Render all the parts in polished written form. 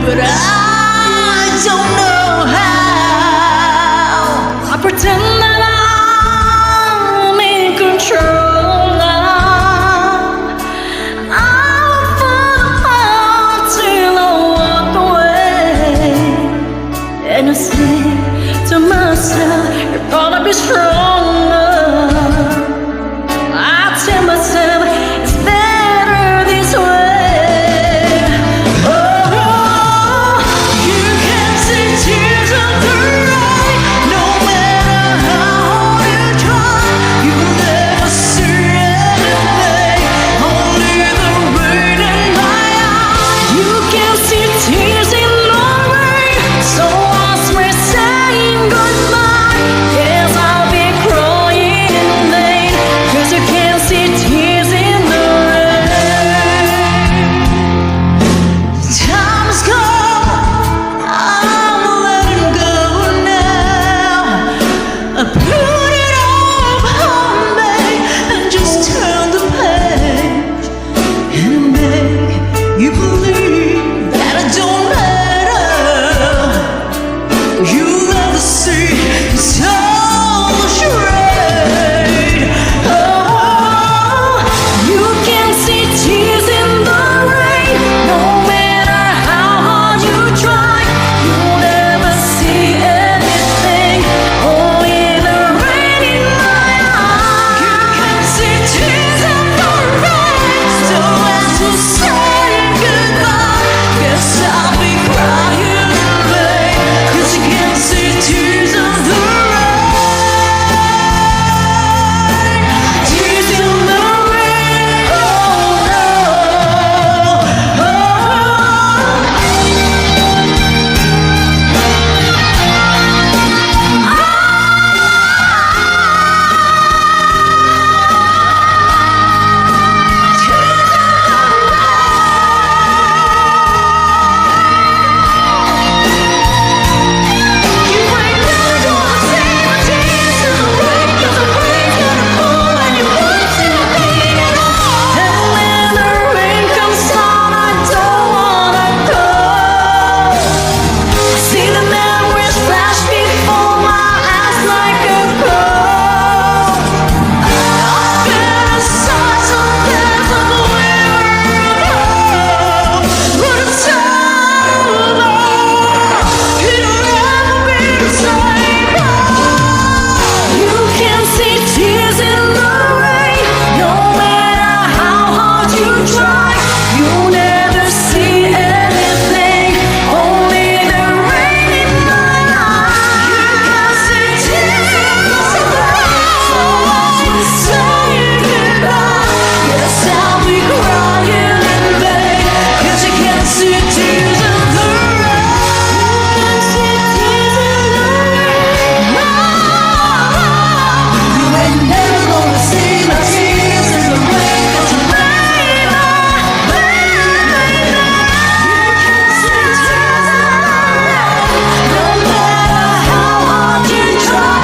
but I don't know how. I pretend that I'm in control now. I'll fall apart till I walk away, and I say to myself, you're gonna be stronger. I tell myself it's better this way. Oh, you can see tears of the rain, no matter how hard you try. You never see anything, only the rain in my eyes. You can see tears in the rain, so what's me saying goodbye? Yes, I'll be crying in vain, 'cause you can't see tears in the rain. Time's gone, I'm letting go now. I put it all behind me and just turn the page and make you believe that it don't matter. You'll never see it's all a charade. Oh, you can see tears in the rain, no matter how hard you try. You'll never see anything, only the rain in my eyes. You can see tears in the rain, so as to say goodbye. Guess I'll be crying in vain, 'cause you can't see tears in the rain. Tears in the rain, oh no, oh. You ain't never gonna see my tears in the rain, 'cause the rain's gonna fall and you won't see my pain at all. And when the rain comes on, I don't wanna go. I see the memories flash before my eyes like a ghost. I fantasize on death of where we're home, but it's over. It'll never be the same. You can see tears in the rain, no matter how hard you try. You'll never see anything, only the rain in my eyes. You can see tears in the rain, so as we say goodbye. Yes, I'll be crying in vain, 'cause you can't see tears in the rain. You can see tears in the rain. No, you ain't never gonna see my tears in the rain, 'cause the rain, rain. You can see tears in the rain, no matter how hard you try.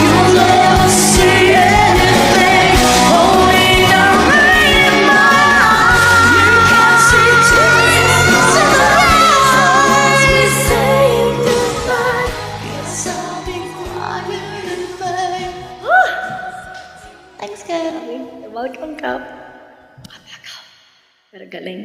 You'll never see anything, only the rain in my eyes. You can see tears in the rain, so as we say goodbye. Yes, I'll be crying in vain. Thanks, Karen. You're welcome, Kap. Pero galing.